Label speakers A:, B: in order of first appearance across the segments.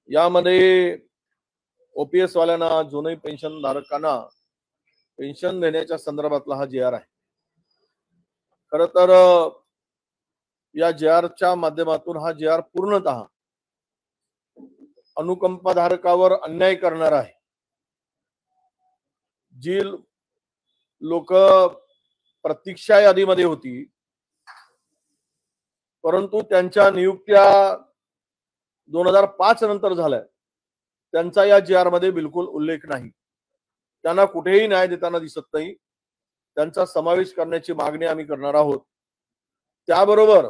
A: यामध्ये ओपीएस वाल्यांना, जुने पेन्शन धारकांना पेन्शन देण्याच्या संदर्भातला हा जी आर आहे. खरं तर या जी आरच्या माध्यमातून हा जी आर पूर्णतः अनुकंपाधारकावर अन्याय करणार आहे. जी लोक प्रतीक्षा यादीमध्ये होती परंतु त्यांच्या नियुक्त्या 2005 नंतर झाल्या, त्यांचा या जी आर मध्ये बिलकुल उल्लेख नाही. त्यांना कुठेही न्याय देताना दिसत नाही. त्यांचा समावेश करण्याची मागणी आम्ही करणार आहोत. त्याबरोबर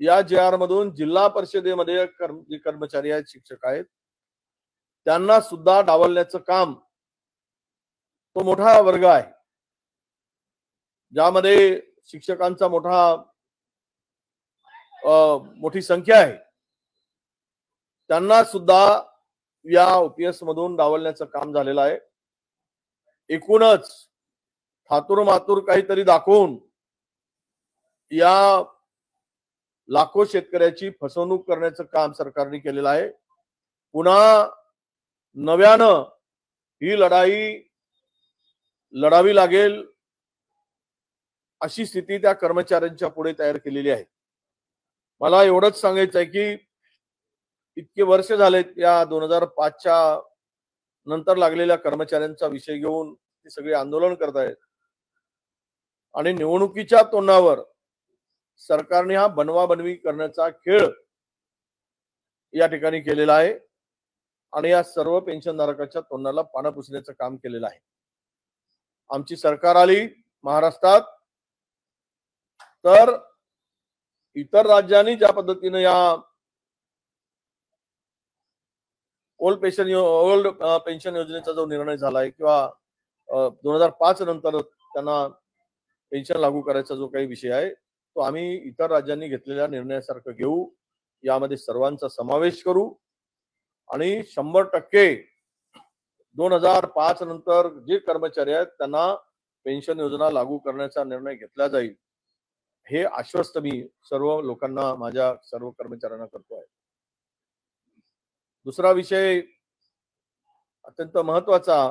A: या जी आर मधून जिल्हा परिषदेमध्ये जे कर्मचारी आहेत, शिक्षक आहेत, त्यांना सुद्धा डावलण्याचं काम, तो मोठा वर्ग आहे ज्यामध्ये शिक्षकांचा मोठी संख्या आहे, त्यांना सुद्धा या ओपीएस मधून डावलण्याचं काम झालेलं आहे. एकूणच थातूर मातूर काहीतरी दाखवून या लाखो शेतकऱ्याची फसवणूक करण्याचं काम सरकारने केलेलं आहे. पुन्हा नव्यानं ही लढाई लढावी लागेल अशी स्थिती त्या कर्मचाऱ्यांच्या पुढे तयार केलेली आहे. मला एवढंच सांगायचं आहे की इतके वर्ष झालेत या 2005च्या नंतर लागलेल्या कर्मचाऱ्यांचा विषय घेऊन ते सगळे आंदोलन करतायत आणि निवडणुकीच्या तोंडावर सरकारने हा बनवाबनवी करण्याचा खेळ या ठिकाणी केलेला आहे आणि या सर्व पेन्शनधारकांच्या तोंडाला पानं पुसण्याचं काम केलेलं आहे. आमची सरकार आली महाराष्ट्रात तर इतर राज्यांनी ज्या पद्धतीने या ओल्ड पेन्शन योजनेचा जो निर्णय झालाय किंवा 2005 नंतर त्यांना पेन्शन लागू करायचा जो काही विषय आहे तो आम्ही इतर राज्यांनी घेतलेल्या निर्णयासारखं घेऊ. यामध्ये सर्वांचा समावेश करू आणि 100% 2005 नंतर जे कर्मचारी आहेत त्यांना पेन्शन योजना लागू करण्याचा निर्णय घेतला जाईल हे आश्वस्त मी सर्व लोकांना, माझ्या सर्व कर्मचाऱ्यांना करतो आहे. दुसरा विषय अत्यंत महत्वाचा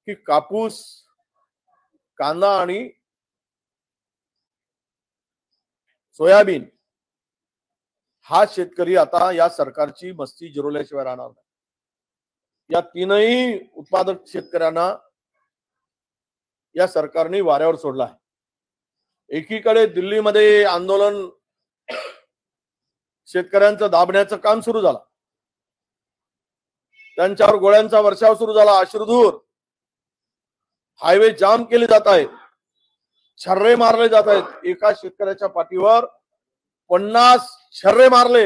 A: की कापूस, कांदा आणि सोयाबीन हा शेतकरी आता या सरकारची मस्ती जिरवल्याशिवाय राहणार नाही. या तीनही उत्पादक शेतकऱ्यांना या सरकारने वाऱ्यावर सोडला आहे. एकीकडे दिल्लीमध्ये आंदोलन, शेतकऱ्यांचं दाबण्याचं काम सुरू झालं, त्यांच्यावर गोळ्यांचा वर्षाव सुरू झाला, अश्रुधूर, हायवे जाम केले जात आहेत, छर्रे मारले जात आहेत. एका शेतकऱ्याच्या पाठीवर 50 छर्रे मारले.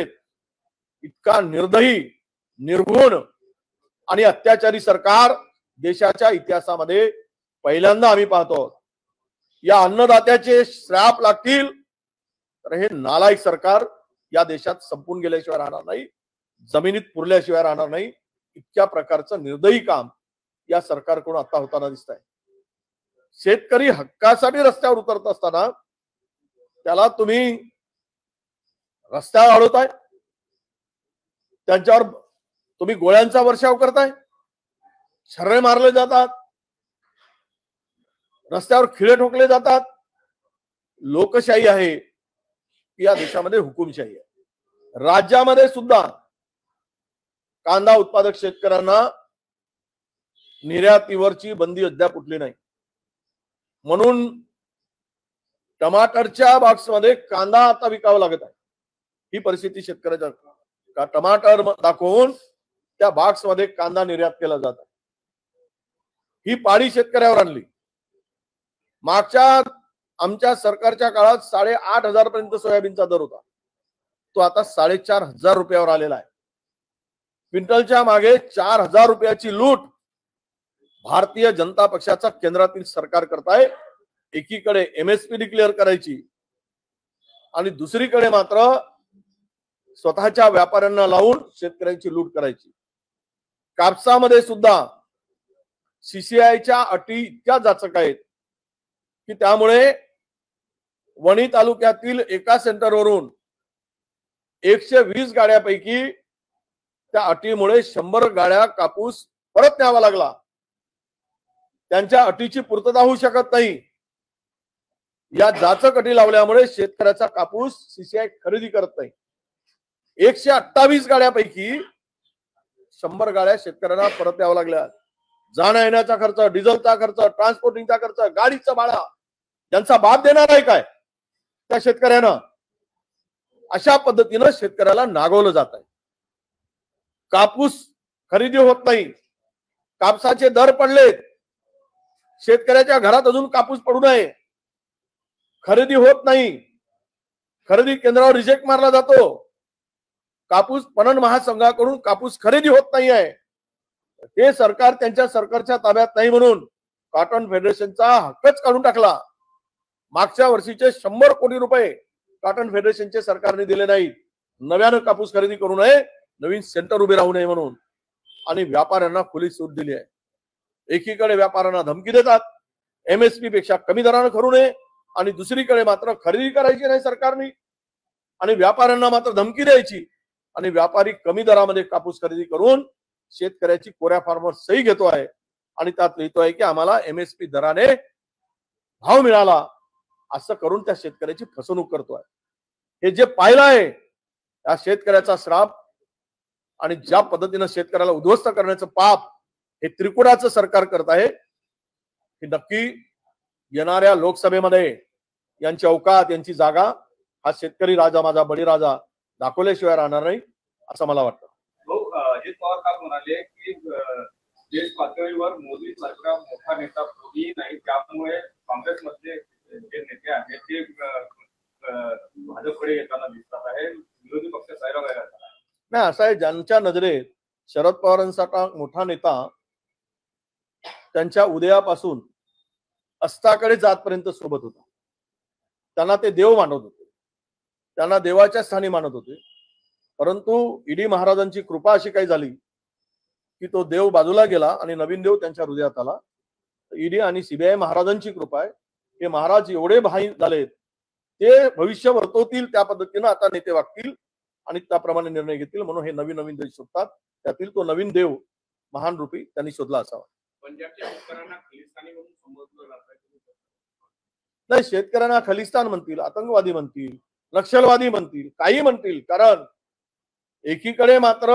A: इतका निर्दयी, निर्घुण आणि अत्याचारी सरकार देशाच्या इतिहासामध्ये पहिल्यांदा आम्ही पाहतो. या अन्नदात्याचे श्राप लागतील तर हे नालायक सरकार या देशात संपून गेल्याशिवाय राहणार नाही, जमिनीत पुरल्याशिवाय राहणार नाही. इतक्या प्रकारचं निर्दयी काम या सरकारकडून आता होताना दिसत आहे. शेतकरी हक्कासाठी रस्त्यावर उतरत असताना त्याला तुम्ही रस्त्यावर अडवताय, त्यांच्यावर तुम्ही गोळ्यांचा वर्षाव करताय, छर्रे मारले जातात, रस्त्यावर खिळे ठोकले जातात. लोकशाही आहे की या देशामध्ये हुकुमशाही आहे. राज्यामध्ये सुद्धा कांदा उत्पादक शेतकऱ्यांना निर्यातीवरची बंदी अद्याप उठली नाही, म्हणून टमाटरच्या बॉक्समध्ये कांदा आता विकावा लागत आहे. ही परिस्थिती शेतकऱ्याच्या का टमाटर दाखवून त्या बॉक्समध्ये कांदा निर्यात केला जात आहे. ही पाळी शेतकऱ्यावर आणली. मागच्या आमच्या सरकारच्या काळात 8,500 पर्यंत सोयाबीनचा दर होता, तो आता 4,500 रुपयावर आलेला आहे. क्विंटलच्या मागे 4,000 रुपयाची लूट भारतीय जनता पक्षाचा केंद्रातील सरकार करताय. एकीकडे एमएसपी डिक्लेअर करायची आणि दुसरीकडे मात्र स्वतःच्या व्यापाऱ्यांना लावून शेतकऱ्यांची लूट करायची. कापसामध्ये सुद्धा सीसीआयच्या अटी इतक्या जाचक आहेत की त्यामुळे वणी तालुक्यातील एका सेंटरवरून 120 गाड्यापैकी त्या अटीमुळे 100 गाड्या कापूस परत न्यावा लागला. त्यांच्या अटीची पूर्तता होऊ शकत नाही. या जाचक अटी लावल्यामुळे शेतकऱ्याचा कापूस सीसीआय खरेदी करत नाही. 128 गाड्यापैकी 100 गाड्या शेतकऱ्यांना परत द्याव्या लागल्या. जाण्या येण्याचा खर्च, डिझेलचा खर्च, ट्रान्सपोर्टिंगचा खर्च, गाडीचा भाडा ज्यांचा बाप देणार आहे काय त्या शेतकऱ्यांना. अशा पद्धतीनं शेतकऱ्याला नागवलं जात आहे. कापूस खरेदी होत नाही. कापसाचे दर पडलेत. शेतकऱ्याच्या घरात अजून कापूस पडू नये. खरेदी होत नाही. खरेदी केंद्रावर रिजेक्ट मारला जातो. कापूस पणन महासंघाकडून कापूस खरेदी होत नाही आहे. हे सरकार त्यांच्या सरकारच्या ताब्यात नाही म्हणून कॉटन फेडरेशनचा हक्कच काढून टाकला. मागच्या वर्षीचे 100 कोटी रुपये कॉटन फेडरेशनचे सरकारने दिले नाहीत. नव्यानं कापूस खरेदी करू नये, नवीन सेंटर उभे राहू नये म्हणून. आणि व्यापाऱ्यांना खुली सूट दिली आहे. एकीकडे व्यापाऱ्यांना धमकी देतात एमएसपी पेक्षा कमी दरानं करू नये, आणि दुसरीकडे मात्र खरेदी करायची नाही सरकारने, आणि व्यापाऱ्यांना मात्र धमकी द्यायची. आणि व्यापारी कमी दरामध्ये कापूस खरेदी करून शेतकऱ्याची कोऱ्या फार्मर सही घेतो आहे आणि त्यात लिहितोय की आम्हाला एमएसपी दराने भाव मिळाला, असं करून त्या शेतकऱ्याची फसवणूक करतोय. हे जे पाहिलं आहे त्या शेतकऱ्याचा श्राप आणि ज्या पद्धतीनं शेतकऱ्याला उद्ध्वस्त करण्याचं पाप हे त्रिपुराचं सरकार करत आहे, हे नक्की येणाऱ्या लोकसभेमध्ये यांची अवकात, यांची जागा हा शेतकरी राजा माझा बळीराजा दाखवल्याशिवाय राहणार नाही असं मला वाटतं.
B: अजित पवार काल म्हणाले की देश पातळीवर मोदी सरकार मोठा नेता कोणी नाही, त्यामुळे काँग्रेसमधले जे नेते आहेत ते भाजपकडे येताना दिसतात आहे. विरोधी पक्ष सैरावैरा झाला
A: नाही. असं आहे, ज्यांच्या नजरेत शरद पवारांसारखा मोठा नेता त्यांच्या उदयापासून अस्ताकडे जातपर्यंत सोबत होता. त्यांना ते देव मानत होते, त्यांना देवाच्या स्थानी मानत होते. परंतु ईडी महाराजांची कृपा अशी काही झाली की तो देव बाजूला गेला आणि नवीन देव त्यांच्या हृदयात आला. ईडी आणि सीबीआय महाराजांची कृपा आहे. हे महाराज एवढे भाई झालेत, ते भविष्य वर्तवतील त्या पद्धतीनं आता नेते वागतील आणि त्याप्रमाणे निर्णय घेतील. म्हणून हे नवीन नवीन देश शोधतात. त्यातील तो नवीन देव महान रूपी त्यांनी शोधला असावा.
B: पंजाबच्या शेतकऱ्यांना खलिस्तानी म्हणून संबोधलं जातं.
A: नाही, शेतकऱ्यांना खलिस्तान म्हणतील, आतंकवादी म्हणतील, नक्षलवादी म्हणतील, काही म्हणतील. कारण एकीकडे मात्र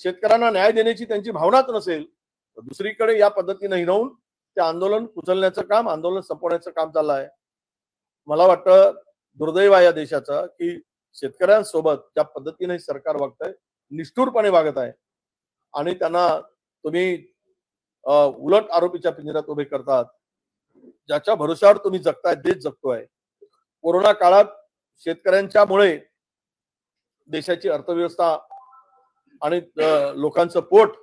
A: शेतकऱ्यांना न्याय देण्याची त्यांची भावनाच नसेल, तर दुसरीकडे या पद्धतीने हिणवून ते आंदोलन कुचलण्याचं काम, आंदोलन संपवण्याचं काम चाललं आहे. मला वाटतं दुर्दैव आहे या देशाचं की शेतकऱ्यांसोबत ज्या पद्धतीने सरकार वागत आहे, निष्ठुरपणे वागत आहे आणि त्यांना तुम्ही उलट आरोपीच्या पिंजऱ्यात उभे करतात. ज्याच्या भरोशावर तुम्ही जगताय देश जगतोय. कोरोना काळात शेतकऱ्यांच्यामुळे देशाची अर्थव्यवस्था आणि लोकांचं पोट,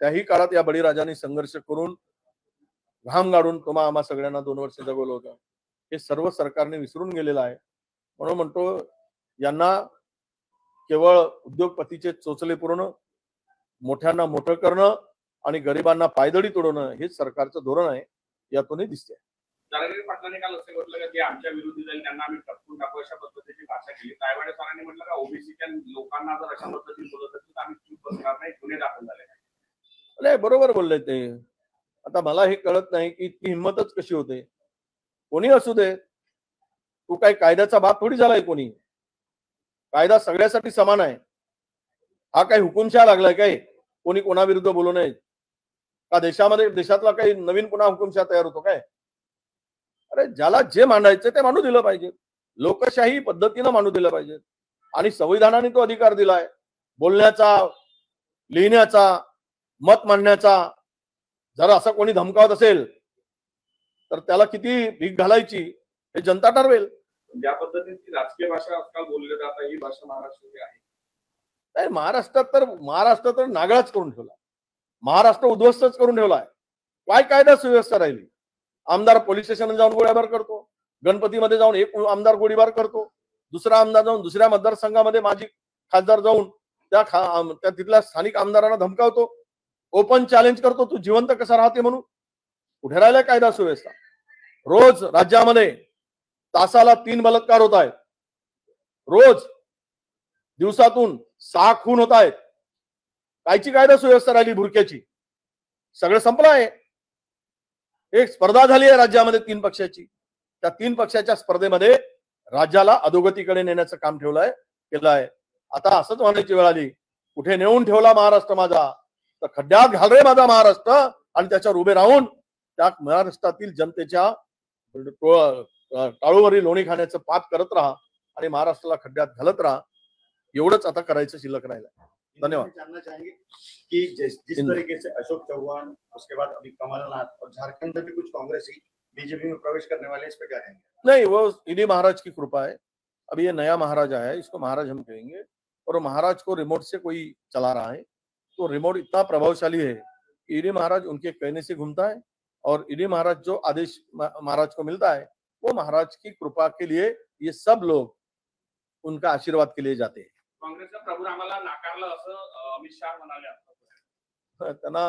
A: त्याही काळात या बळीराजांनी संघर्ष करून घाम गाडून तुम्हा आम्हा सगळ्यांना 2 वर्ष जगवलं होतं. हे सर्व सरकारने विसरून गेलेलं आहे. म्हणून म्हणतो यांना केवळ उद्योगपतीचे चोचले पुरवणं, मोठ्यांना मोठं करणं आणि गरिबांना पायदळी तोडवणं हेच सरकारचं धोरण आहे. यातूनही दिसते.
B: जारंगे पाटलांनी काल असं म्हटलं की आमच्या विरोधी जाईल त्यांना आम्ही टपकून टाकू अशा पद्धतीची भाषा केली. तायवाडे सरांनी म्हटलं का ओबीसीच्या लोकांना जर अशा पद्धतीने बोलत असेल तर आम्ही चूप बसणार नाही, गुन्हे दाखल झाले नाही.
A: अरे बरोबर बोलले ते. आता मला हे कळत नाही की इतकी हिंमतच कशी होते. कोणी असू दे, तू काही कायद्याचा बाप थोडी झालाय. कोणी कायदा सगळ्यासाठी समान आहे. हा काही हुकुमशाह लागलाय काय कोणी कोणाविरुद्ध बोलू नये का? देशातला काही नवीन पुन्हा हुकुमशाह तयार होतो काय? अरे ज्याला जे मांडायचं ते मांडू दिलं पाहिजे. लोकशाही पद्धतीनं मांडू दिलं पाहिजे. आणि संविधानाने तो अधिकार दिलाय बोलण्याचा, लिहिण्याचा, मत मांडण्याचा. जर असं कोणी धमकावत असेल तर त्याला किती भीक घालायची हे जनता ठरवेल.
B: ज्या पद्धतीची राजकीय भाषा आजकाल बोलली जात ही भाषा महाराष्ट्राची आहे.
A: नाही, महाराष्ट्र तर नागळाच करून ठेवला. महाराष्ट्र उद्ध्वस्तच करून ठेवलाय. काय कायदा सुव्यवस्था राहिली? आमदार पोलीस स्टेशन जाऊन गोळीबार करतो, गणपतीमध्ये जाऊन एक आमदार गोळीबार करतो, दुसरा आमदार जाऊन दुसऱ्या मतदारसंघामध्ये माजी खासदार जाऊन त्या तिथल्या स्थानिक आमदारांना धमकावतो, ओपन चॅलेंज करतो तू जिवंत कसा राहते म्हणून. कुठे राहिलाय कायदा सुव्यवस्था? रोज राज्यामध्ये तासाला 3 बलात्कार होत आहेत. रोज दिवसातून 6 खून होत आहेत. कायची कायदा सुव्यवस्था राहिली भुरक्याची? सगळं संपलं आहे. एक स्पर्धा झाली आहे राज्यामध्ये 3 पक्षाची. त्या 3 पक्षाच्या स्पर्धेमध्ये राज्याला अधोगतीकडे नेण्याचं काम केलं आहे. आता असंच म्हणायची वेळ आली, कुठे नेऊन ठेवला महाराष्ट्र माझा, तर खड्ड्यात घाल रे माझा महाराष्ट्र, आणि त्याच्यावर उभे राहून त्या महाराष्ट्रातील जनतेच्या टाळूवरील लोणी खाण्याचं पाप करत राहा आणि महाराष्ट्राला खड्ड्यात घालत राहा. एवढंच आता करायचं शिल्लक राहिलं. धन्यवाद.
C: जानना चाहेंगे कि जिस तरीके से अशोक चौहान, उसके बाद अभी कमलनाथ और झारखंड में भी कुछ कांग्रेसी बीजेपी में प्रवेश करने वाले, इस पे क्या कहेंगे?
A: नहीं, वो इन्हीं महाराज की कृपा है. अभी ये नया महाराज आया है, इसको महाराज हम कहेंगे, और महाराज को रिमोट से कोई चला रहा है. तो रिमोट इतना प्रभावशाली है कि इन्हीं महाराज उनके कहने से घूमता है, और इन्हीं महाराज जो आदेश महाराज को मिलता है वो महाराज की कृपा के लिए ये सब लोग उनका आशीर्वाद के लिए जाते हैं.
B: काँग्रेसचा प्रभू आम्हाला नाकारलं असं अमित शाह म्हणाले.
A: त्यांना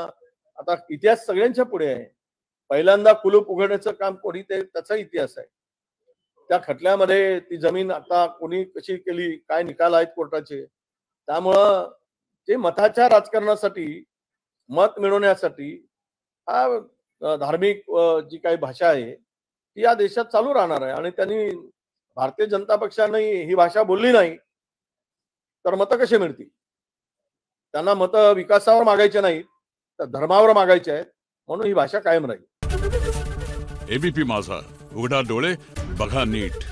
A: आता इतिहास सगळ्यांच्या पुढे आहे. पहिल्यांदा कुलूप उघडण्याचं काम कोणी त्याचा इतिहास आहे. त्या खटल्यामध्ये ती जमीन आता कोणी कशी केली, काय निकाल आहेत कोर्टाचे, त्यामुळं ते मताच्या राजकारणासाठी, मत मिळवण्यासाठी हा धार्मिक जी काही भाषा आहे ती या देशात चालू राहणार आहे. आणि त्यांनी भारतीय जनता पक्षाने ही भाषा बोलली नाही तर मतं कशी मिळतील? त्यांना मतं विकासावर मागायचे नाहीत तर धर्मावर मागायचे आहेत, म्हणून ही भाषा कायम राहील.
D: एबीपी माझा, उघडा डोळे बघा नीट.